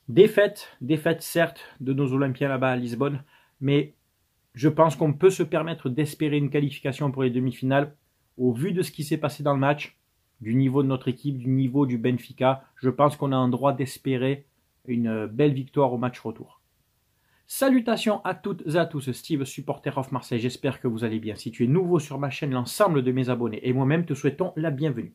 Défaite certes de nos Olympiens là-bas à Lisbonne, mais je pense qu'on peut se permettre d'espérer une qualification pour les demi-finales. Au vu de ce qui s'est passé dans le match, du niveau de notre équipe, du niveau du Benfica, je pense qu'on a un droit d'espérer une belle victoire au match retour. Salutations à toutes et à tous, Steve, supporter of Marseille, j'espère que vous allez bien. Si tu es nouveau sur ma chaîne, l'ensemble de mes abonnés et moi-même te souhaitons la bienvenue.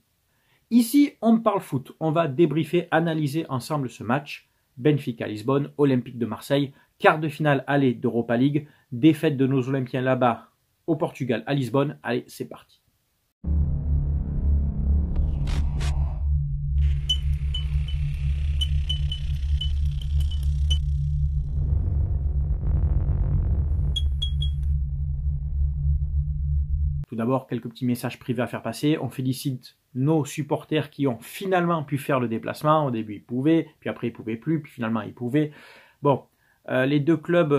Ici, on parle foot, on va débriefer, analyser ensemble ce match. Benfica-Lisbonne, Olympique de Marseille, quart de finale aller d'Europa League, défaite de nos Olympiens là-bas au Portugal, à Lisbonne. Allez, c'est parti. Tout d'abord, quelques petits messages privés à faire passer. On félicite nos supporters qui ont finalement pu faire le déplacement. Au début, ils pouvaient, puis après, ils ne pouvaient plus, puis finalement, ils pouvaient. Bon, les deux clubs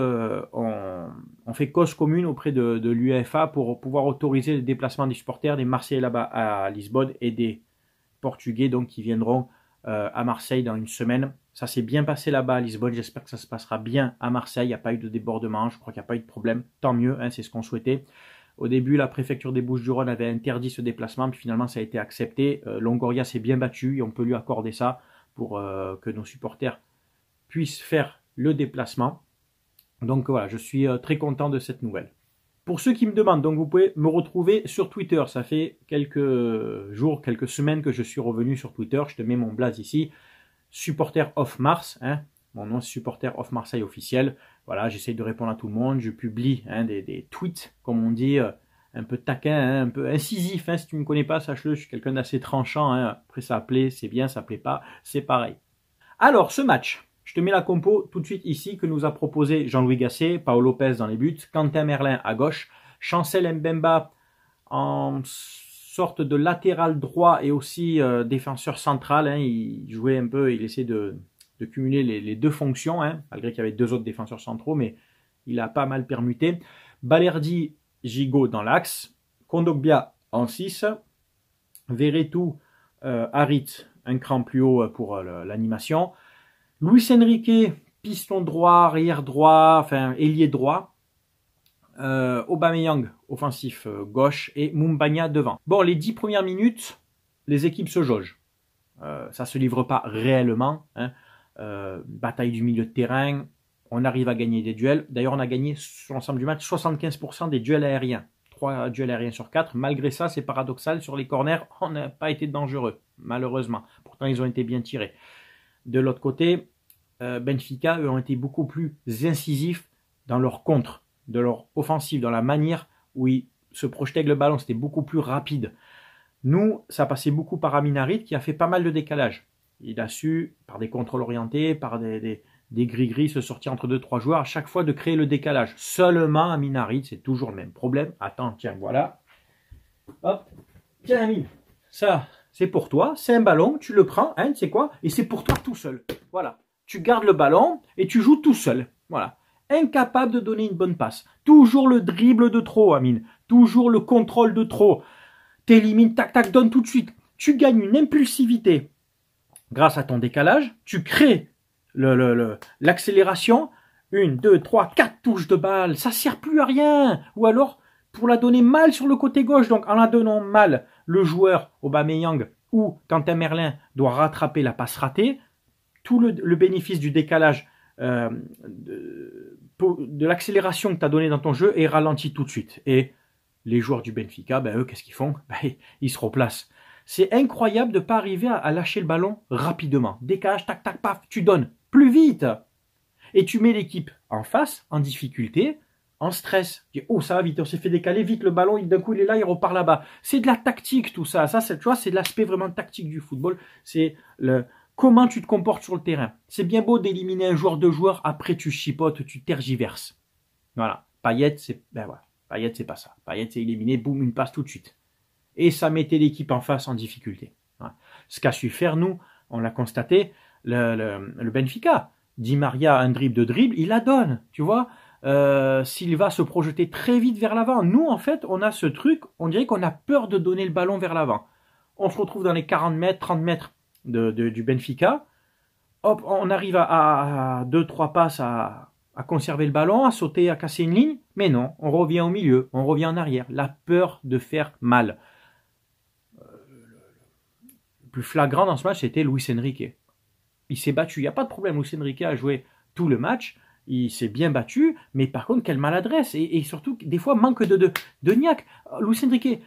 ont fait cause commune auprès de l'UEFA pour pouvoir autoriser le déplacement des supporters des Marseillais là-bas à Lisbonne et des Portugais donc qui viendront à Marseille dans une semaine. Ça s'est bien passé là-bas à Lisbonne. J'espère que ça se passera bien à Marseille. Il n'y a pas eu de débordement. Je crois qu'il n'y a pas eu de problème. Tant mieux, hein, c'est ce qu'on souhaitait. Au début, la préfecture des Bouches-du-Rhône avait interdit ce déplacement, puis finalement ça a été accepté. Longoria s'est bien battu et on peut lui accorder ça pour que nos supporters puissent faire le déplacement. Donc voilà, je suis très content de cette nouvelle. Pour ceux qui me demandent, donc vous pouvez me retrouver sur Twitter. Ça fait quelques jours, quelques semaines que je suis revenu sur Twitter. Je te mets mon blaze ici. Supporter of Mars, hein. Mon nom c'est Supporter of Marseille officiel. Voilà, j'essaye de répondre à tout le monde. Je publie des tweets, comme on dit, un peu taquin, hein, un peu incisif. Hein, si tu ne me connais pas, sache-le, je suis quelqu'un d'assez tranchant. Hein. Après, ça plaît, c'est bien, ça plaît pas, c'est pareil. Alors, ce match, je te mets la compo tout de suite ici que nous a proposé Jean-Louis Gasset, Paolo Lopez dans les buts, Quentin Merlin à gauche, Chancel Mbemba en sorte de latéral droit et aussi défenseur central. Hein, il jouait un peu, il essaie de cumuler les deux fonctions, hein, malgré qu'il y avait deux autres défenseurs centraux, mais il a pas mal permuté. Balerdi, Gigot dans l'axe, Kondogbia en 6, Verretou, Harit, un cran plus haut pour l'animation, Luis Enrique, piston droit, arrière droit, enfin ailier droit, Aubameyang, offensif gauche, et Mumbagna devant. Bon, les 10 premières minutes, les équipes se jaugent. Ça se livre pas réellement, hein. Bataille du milieu de terrain, on arrive à gagner des duels. D'ailleurs, on a gagné sur l'ensemble du match 75% des duels aériens. 3 duels aériens sur 4. Malgré ça, c'est paradoxal, sur les corners, on n'a pas été dangereux, malheureusement. Pourtant, ils ont été bien tirés. De l'autre côté, Benfica, eux, ont été beaucoup plus incisifs dans leur contre, de leur offensive, dans la manière où ils se projetaient avec le ballon. C'était beaucoup plus rapide. Nous, ça passait beaucoup par Amin Harit qui a fait pas mal de décalage. Il a su, par des contrôles orientés, par des gris-gris, se sortir entre 2-3 joueurs, à chaque fois de créer le décalage. Seulement, Amin Harit, c'est toujours le même problème. Attends, tiens, voilà. Hop, tiens, Amin, ça, c'est pour toi. C'est un ballon, tu le prends, hein, tu sais quoi, et c'est pour toi tout seul. Voilà. Tu gardes le ballon et tu joues tout seul. Voilà. Incapable de donner une bonne passe. Toujours le dribble de trop, Amin. Toujours le contrôle de trop. T'élimines, tac, tac, donne tout de suite. Tu gagnes une impulsivité. Grâce à ton décalage, tu crées l'accélération. 1, 2, 3, 4 touches de balle. Ça ne sert plus à rien. Ou alors, pour la donner mal sur le côté gauche, donc en la donnant mal, le joueur Aubameyang ou Quentin Merlin doit rattraper la passe ratée. Tout le bénéfice du décalage, de l'accélération que tu as donné dans ton jeu est ralenti tout de suite. Et les joueurs du Benfica, ben eux, qu'est-ce qu'ils font? Ben, ils se replacent. C'est incroyable de ne pas arriver à lâcher le ballon rapidement. Décalage, tac, tac, paf, tu donnes plus vite. Et tu mets l'équipe en face, en difficulté, en stress. Tu dis, oh, ça va vite, on s'est fait décaler, vite le ballon, d'un coup il est là, il repart là-bas. C'est de la tactique tout ça. Ça, tu vois, c'est l'aspect vraiment tactique du football. C'est comment tu te comportes sur le terrain. C'est bien beau d'éliminer un joueur, deux joueurs, après tu chipotes, tu tergiverses. Voilà. Payet, c'est pas ça. Payet, c'est éliminé, boum, une passe tout de suite. Et ça mettait l'équipe en face en difficulté. Voilà. Ce qu'a su faire, nous, on l'a constaté, le Benfica. Di Maria, un dribble, il la donne, tu vois. Silva se projetait très vite vers l'avant. Nous, en fait, on a ce truc, on dirait qu'on a peur de donner le ballon vers l'avant. On se retrouve dans les 40 mètres, 30 mètres du Benfica. hop, on arrive à 2-3 passes à conserver le ballon, à sauter, à casser une ligne. Mais non, on revient au milieu, on revient en arrière. La peur de faire mal. Le plus flagrant dans ce match, c'était Luis Enrique. Il s'est battu, il n'y a pas de problème. Luis Enrique a joué tout le match. Il s'est bien battu, mais par contre, quelle maladresse. Et surtout, des fois, manque de niaque. Luis Enrique,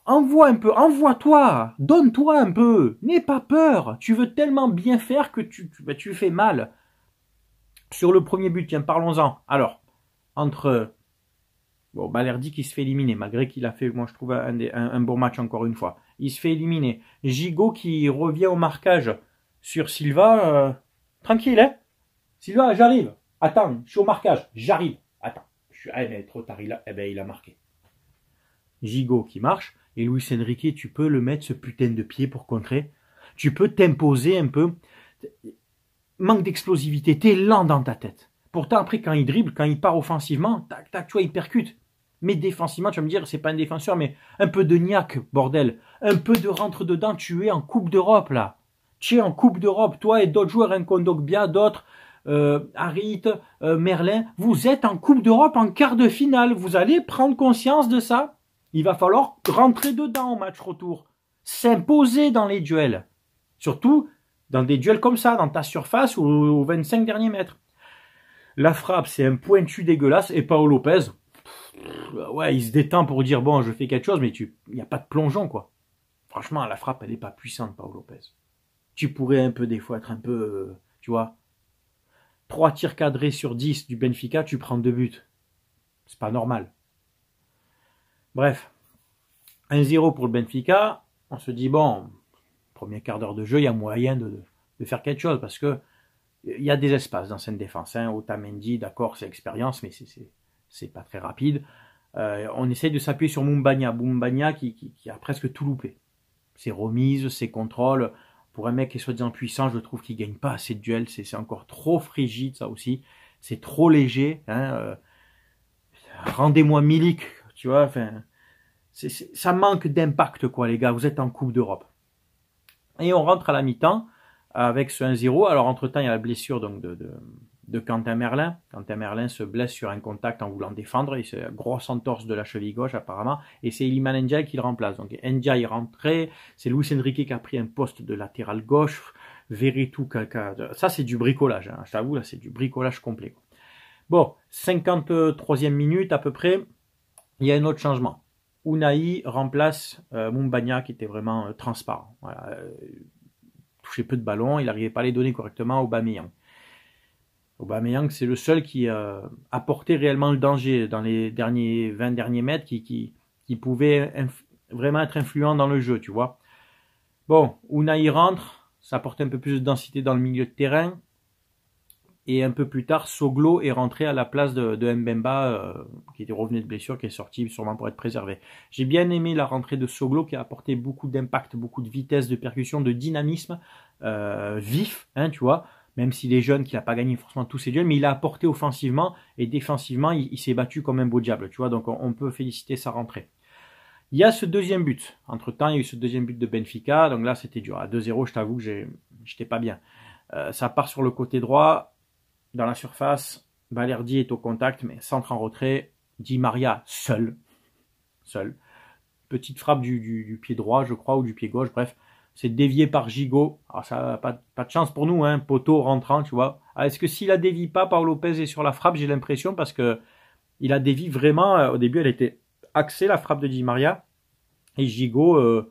envoie un peu, envoie-toi, donne-toi un peu. N'aie pas peur. Tu veux tellement bien faire que tu fais mal. Sur le premier but, tiens, parlons-en. Alors, entre Balerdi qui se fait éliminer, malgré qu'il a fait, moi je trouve, un bon match encore une fois. Il se fait éliminer. Gigot qui revient au marquage sur Silva. Tranquille, hein. Silva, j'arrive. Attends, je suis au marquage. J'arrive. Attends. Mais trop tard, il a marqué. Gigot qui marche. Et Luis Enrique, tu peux le mettre ce putain de pied pour contrer. Tu peux t'imposer un peu. Manque d'explosivité. T'es lent dans ta tête. Pourtant, après, quand il dribble, quand il part offensivement, tac, tac, tu vois, il percute. Mais défensivement, tu vas me dire, c'est pas un défenseur, mais un peu de niaque, bordel. Un peu de rentre dedans. Tu es en Coupe d'Europe, là. Tu es en Coupe d'Europe. Toi et d'autres joueurs, Nkondogbia, d'autres. Harit, Merlin, vous êtes en Coupe d'Europe en quart de finale. Vous allez prendre conscience de ça. Il va falloir rentrer dedans au match retour. S'imposer dans les duels. Surtout dans des duels comme ça, dans ta surface ou aux 25 derniers mètres. La frappe, c'est un pointu dégueulasse. Et Paolo Lopez, ouais, il se détend pour dire, bon, je fais quelque chose, mais il n'y a pas de plongeon, quoi. Franchement, la frappe, elle n'est pas puissante, Paolo Lopez. Tu pourrais un peu, des fois, être un peu, tu vois, 3 tirs cadrés sur 10 du Benfica, tu prends 2 buts. C'est pas normal. Bref, 1-0 pour le Benfica. On se dit, bon, premier quart d'heure de jeu, il y a moyen de faire quelque chose parce que il y a des espaces dans cette défense. Hein. Otamendi, d'accord, c'est l'expérience, mais c'est pas très rapide. On essaye de s'appuyer sur Moumbagna. Moumbagna qui a presque tout loupé. Ses remises, ses contrôles. Pour un mec qui est soi-disant puissant, je trouve qu'il gagne pas assez de duels. C'est encore trop frigide, ça aussi. C'est trop léger. Hein. Rendez-moi Milik, tu vois. Enfin, ça manque d'impact, quoi, les gars. Vous êtes en Coupe d'Europe. Et on rentre à la mi-temps avec ce 1-0. Alors, entre-temps, il y a la blessure donc, de Quentin Merlin. Quentin Merlin se blesse sur un contact en voulant défendre. Il se grosse entorse de la cheville gauche, apparemment. Et c'est Iliman Ndiaye qui le remplace. Donc, Ndiaye est rentré. C'est Luis Enrique qui a pris un poste de latéral gauche. Veretout, ça, c'est du bricolage. Hein. Je t'avoue, là, c'est du bricolage complet. Bon, 53e minute à peu près. Il y a un autre changement. Unai remplace Moumbagna qui était vraiment transparent. Voilà, touchait peu de ballons, il n'arrivait pas à les donner correctement à Aubameyang. Aubameyang, c'est le seul qui apportait réellement le danger dans les 20 derniers mètres, qui pouvait vraiment être influent dans le jeu, tu vois. Bon, Unai rentre, ça apporte un peu plus de densité dans le milieu de terrain. Et un peu plus tard, Soglo est rentré à la place de Mbemba, qui était revenu de blessure, qui est sorti sûrement pour être préservé. J'ai bien aimé la rentrée de Soglo, qui a apporté beaucoup d'impact, beaucoup de vitesse, de percussion, de dynamisme vif, hein, tu vois. Même s'il est jeune, qu'il n'a pas gagné forcément tous ses duels, mais il a apporté offensivement et défensivement, il s'est battu comme un beau diable, tu vois. Donc on peut féliciter sa rentrée. Il y a ce deuxième but. Entre-temps, il y a eu ce deuxième but de Benfica. Donc là, c'était dur. À 2-0, je t'avoue que j'étais pas bien. Ça part sur le côté droit. Dans la surface, Balerdi est au contact, mais centre en retrait. Di Maria seul. Petite frappe du pied droit, je crois, ou du pied gauche, bref. C'est dévié par Gigot. Alors ça, pas de chance pour nous, hein. Poteau rentrant, tu vois. Alors, est-ce que s'il la dévie pas, Paolo Lopez est sur la frappe? J'ai l'impression, parce que il a dévié vraiment. Au début, elle était axée, la frappe de Di Maria. Et Gigot,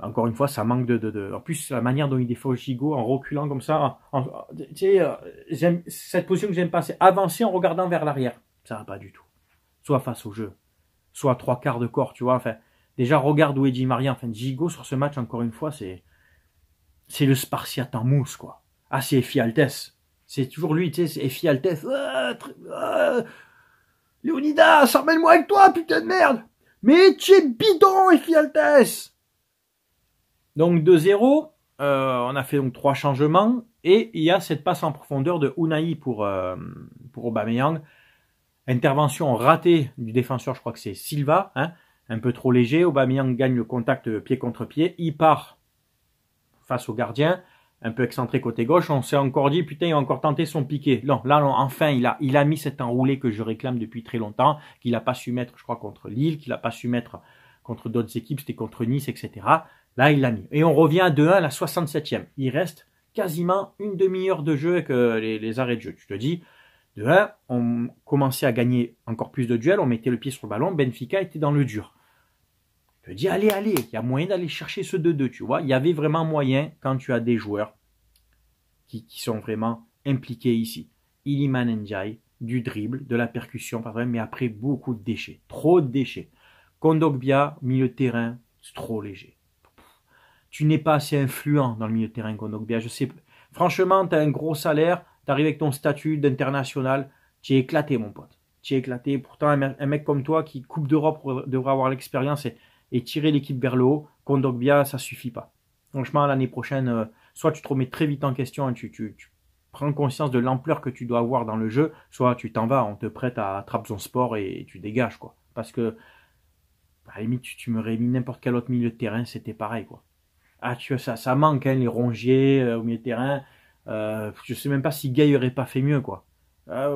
encore une fois, ça manque En plus, la manière dont il défausse Gigot en reculant comme ça. Tu sais, cette position que j'aime pas, c'est avancer en regardant vers l'arrière. Ça va pas du tout. Soit face au jeu, soit 3/4 de corps, tu vois. Enfin, déjà, regarde où est Di Maria. Enfin, Gigot sur ce match, encore une fois, c'est le Spartiate en mousse, quoi. Ah, c'est Ephialtes. C'est toujours lui, tu sais, c'est Ephialtes. Léonidas, emmène-moi avec toi, putain de merde. Mais tu es bidon, Ephialtes. Donc 2-0, on a fait donc 3 changements et il y a cette passe en profondeur de Unai pour Aubameyang. Intervention ratée du défenseur, je crois que c'est Silva, hein, un peu trop léger. Aubameyang gagne le contact pied contre pied, il part face au gardien. un peu excentré côté gauche, on s'est encore dit, putain, il a encore tenté son piqué. Non, là, non, enfin, il a mis cet enroulé que je réclame depuis très longtemps, qu'il n'a pas su mettre, je crois, contre Lille, qu'il n'a pas su mettre contre d'autres équipes, c'était contre Nice, etc. Là, il l'a mis. Et on revient à 2-1 à la 67e. Il reste quasiment une demi-heure de jeu avec les arrêts de jeu. Tu te dis, 2-1, on commençait à gagner encore plus de duels, on mettait le pied sur le ballon, Benfica était dans le dur. Je te dis, allez, il y a moyen d'aller chercher ce 2-2, tu vois. Il y avait vraiment moyen quand tu as des joueurs qui sont vraiment impliqués ici. Iliman Ndiaye, du dribble, de la percussion, pas vrai, mais après beaucoup de déchets. Trop de déchets. Kondogbia, milieu de terrain, c'est trop léger. Tu n'es pas assez influent dans le milieu de terrain, Kondogbia. Je sais, franchement, tu as un gros salaire, tu arrives avec ton statut d'international, tu es éclaté, mon pote. Tu es éclaté. Pourtant, un mec comme toi qui Coupe d'Europe devrait avoir l'expérience et tirer l'équipe vers le haut, Kondogbia, ça suffit pas. Franchement, l'année prochaine, soit tu te remets très vite en question et tu prends conscience de l'ampleur que tu dois avoir dans le jeu, soit tu t'en vas, on te prête à Trabzonspor et tu dégages, quoi. Parce que, à la limite, tu m'aurais mis n'importe quel autre milieu de terrain, c'était pareil, quoi. Ah, tu vois, ça manque, hein, les Rongier au milieu de terrain. Je sais même pas si Gay aurait pas fait mieux, quoi.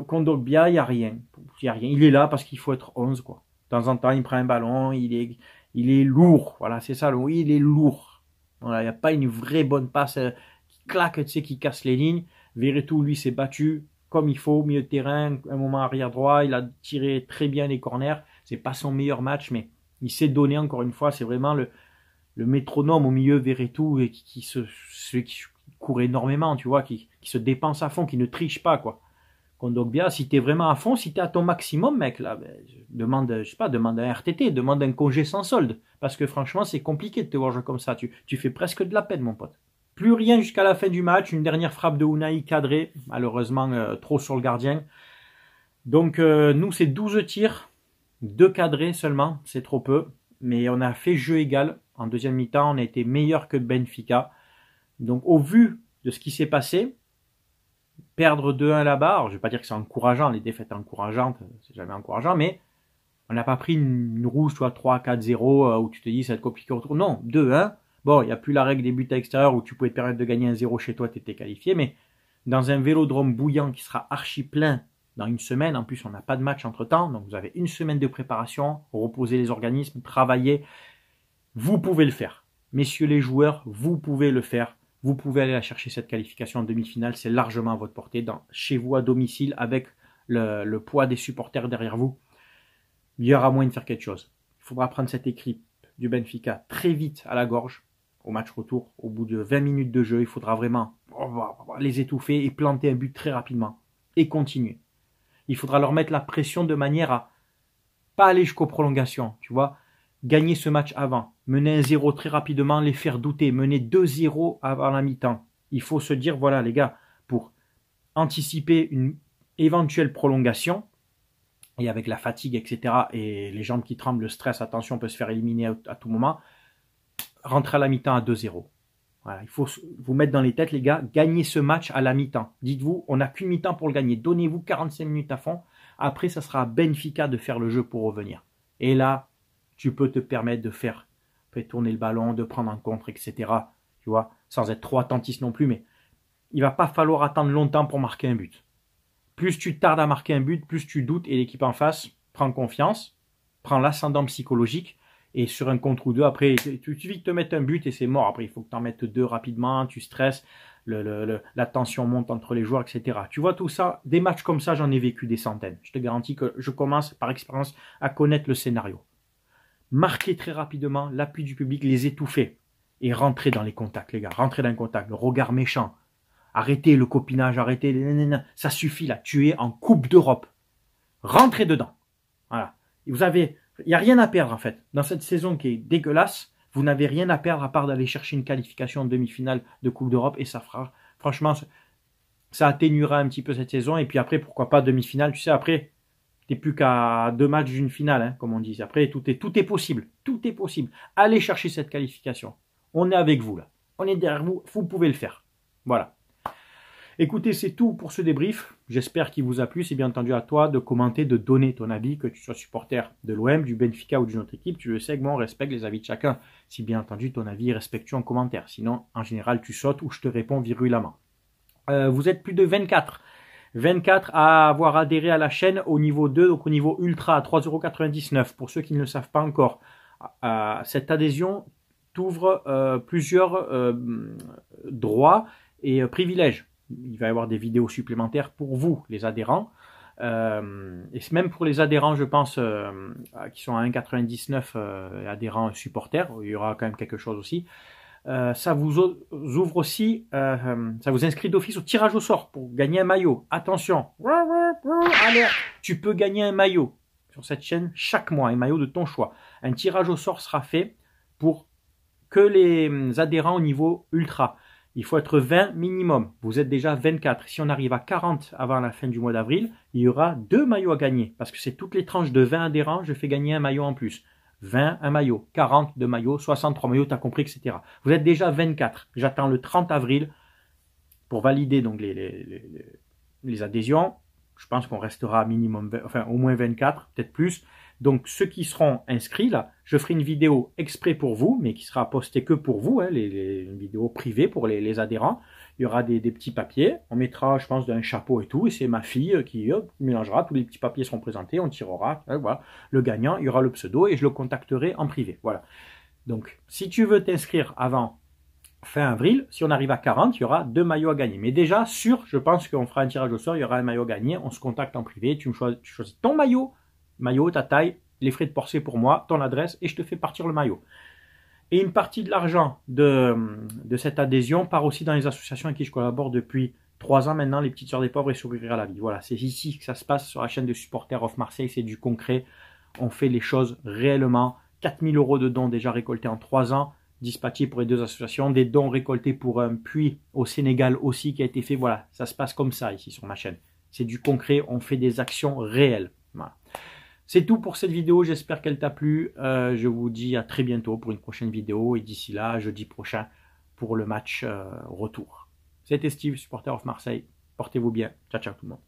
Kondogbia, il n'y a rien. Il est là parce qu'il faut être 11, quoi. De temps en temps, il prend un ballon, il est lourd. Voilà, c'est ça, oui, il est lourd. Voilà, il n'y a pas une vraie bonne passe qui claque, tu sais, qui casse les lignes. Veretout, lui, s'est battu comme il faut, au milieu de terrain, un moment arrière droit. Il a tiré très bien les corners. C'est pas son meilleur match, mais il s'est donné encore une fois. C'est vraiment le métronome au milieu, Veretout, et qui court énormément, tu vois, qui se dépense à fond, qui ne triche pas, quoi. Kondogbia, si t'es vraiment à fond, si t'es à ton maximum, mec, là, demande un RTT, demande un congé sans solde. Parce que franchement, c'est compliqué de te voir jouer comme ça. Tu fais presque de la peine, mon pote. Plus rien jusqu'à la fin du match. Une dernière frappe de Unai cadrée. Malheureusement, trop sur le gardien. Donc, nous, c'est 12 tirs. 2 cadrés seulement. C'est trop peu. Mais on a fait jeu égal. En deuxième mi-temps, on a été meilleur que Benfica. Donc, au vu de ce qui s'est passé, perdre 2-1 là-bas, alors je vais pas dire que c'est encourageant, les défaites encourageantes, c'est jamais encourageant, mais on n'a pas pris une rouge, tu vois, 3-4-0, où tu te dis ça va être compliqué autour. Non, 2-1. Bon, il n'y a plus la règle des buts à l'extérieur où tu pouvais te permettre de gagner 1-0 chez toi, tu étais qualifié, mais dans un vélodrome bouillant qui sera archi plein dans une semaine, en plus on n'a pas de match entre temps, donc vous avez une semaine de préparation, reposer les organismes, travailler, vous pouvez le faire. Messieurs les joueurs, vous pouvez le faire. Vous pouvez aller la chercher cette qualification en demi-finale, c'est largement à votre portée, chez vous à domicile, avec le poids des supporters derrière vous. Il y aura moyen de faire quelque chose. Il faudra prendre cette équipe du Benfica très vite à la gorge, au match retour, au bout de 20 minutes de jeu, il faudra vraiment les étouffer et planter un but très rapidement, et continuer. Il faudra leur mettre la pression de manière à pas aller jusqu'aux prolongations, tu vois, gagner ce match avant, mener 1-0 très rapidement, les faire douter, mener 2-0 avant la mi-temps. Il faut se dire, voilà les gars, pour anticiper une éventuelle prolongation, et avec la fatigue, etc., et les jambes qui tremblent, le stress, attention, on peut se faire éliminer à tout moment, rentrer à la mi-temps à 2-0. Voilà, il faut vous mettre dans les têtes, les gars, gagner ce match à la mi-temps. Dites-vous, on n'a qu'une mi-temps pour le gagner. Donnez-vous 45 minutes à fond. Après, ça sera à Benfica de faire le jeu pour revenir. Et là, tu peux te permettre de faire tourner le ballon, de prendre en contre, etc. Tu vois, sans être trop attentiste non plus, mais il va pas falloir attendre longtemps pour marquer un but. Plus tu tardes à marquer un but, plus tu doutes et l'équipe en face prend confiance, prend l'ascendant psychologique et sur un contre ou deux, après, tu suffit de te mettre un but et c'est mort. Après, il faut que tu en mettes 2 rapidement, tu stresses, la tension monte entre les joueurs, etc. Tu vois tout ça, des matchs comme ça, j'en ai vécu des centaines. Je te garantis que je commence par expérience à connaître le scénario. Marquer très rapidement, l'appui du public, les étouffer et rentrer dans les contacts, les gars. Rentrer dans les contacts, le regard méchant. Arrêtez le copinage, arrêtez les... Ça suffit là, tu es en Coupe d'Europe. Rentrez dedans. Voilà. Il n'y a rien à perdre en fait. Dans cette saison qui est dégueulasse, vous n'avez rien à perdre à part d'aller chercher une qualification en demi-finale de Coupe d'Europe et ça fera, franchement, ça atténuera un petit peu cette saison et puis après, pourquoi pas demi-finale, tu sais, après, t'es plus qu'à 2 matchs d'une finale, hein, comme on dit. Après, tout est possible. Tout est possible. Allez chercher cette qualification. On est avec vous là. On est derrière vous. Vous pouvez le faire. Voilà. Écoutez, c'est tout pour ce débrief. J'espère qu'il vous a plu. C'est bien entendu à toi de commenter, de donner ton avis, que tu sois supporter de l'OM, du Benfica ou d'une autre équipe. Tu le sais que moi, on respecte les avis de chacun. Si bien entendu ton avis est respectueux en commentaire. Sinon, en général, tu sautes ou je te réponds virulemment. Vous êtes plus de 24. 24 à avoir adhéré à la chaîne au niveau 2, donc au niveau ultra, à 3,99 €. Pour ceux qui ne le savent pas encore, cette adhésion t'ouvre plusieurs droits et privilèges. Il va y avoir des vidéos supplémentaires pour vous, les adhérents. Et même pour les adhérents, je pense, qui sont à 1,99 € adhérents supporters, il y aura quand même quelque chose aussi. Ça vous ouvre aussi, ça vous inscrit d'office au tirage au sort pour gagner un maillot. Attention, alerte, tu peux gagner un maillot sur cette chaîne chaque mois, un maillot de ton choix. Un tirage au sort sera fait pour que les adhérents au niveau ultra. Il faut être 20 minimum. Vous êtes déjà 24. Si on arrive à 40 avant la fin du mois d'avril, il y aura 2 maillots à gagner. Parce que c'est toutes les tranches de 20 adhérents, je fais gagner un maillot en plus. 20, un maillot. 40, 2 maillots. 63 maillots, tu as compris, etc. Vous êtes déjà 24. J'attends le 30 avril pour valider donc les adhésions. Je pense qu'on restera minimum, enfin au moins 24, peut-être plus. Donc ceux qui seront inscrits là, je ferai une vidéo exprès pour vous, mais qui sera postée que pour vous, hein, une vidéo privée pour les adhérents. Il y aura des petits papiers, on mettra, je pense, un chapeau et tout, et c'est ma fille qui mélangera, tous les petits papiers seront présentés, on tirera, voilà, le gagnant, il y aura le pseudo et je le contacterai en privé. Voilà. Donc si tu veux t'inscrire avant fin avril, si on arrive à 40, il y aura 2 maillots à gagner. Mais déjà, sûr, je pense qu'on fera un tirage au sort, il y aura un maillot à gagner, on se contacte en privé, tu choisis ton maillot, ta taille, les frais de port c'est pour moi, ton adresse, et je te fais partir le maillot. Et une partie de l'argent de cette adhésion part aussi dans les associations avec qui je collabore depuis 3 ans maintenant, les Petites Sœurs des Pauvres et Sourire à la Vie. Voilà, c'est ici que ça se passe sur la chaîne de Supporters of Marseille, c'est du concret. On fait les choses réellement. 4 000 € de dons déjà récoltés en 3 ans, dispatchés pour les 2 associations, des dons récoltés pour un puits au Sénégal aussi qui a été fait. Voilà, ça se passe comme ça ici sur ma chaîne. C'est du concret, on fait des actions réelles. Voilà. C'est tout pour cette vidéo, j'espère qu'elle t'a plu. Je vous dis à très bientôt pour une prochaine vidéo et d'ici là, jeudi prochain pour le match retour. C'était Steve, supporter of Marseille. Portez-vous bien. Ciao, ciao tout le monde.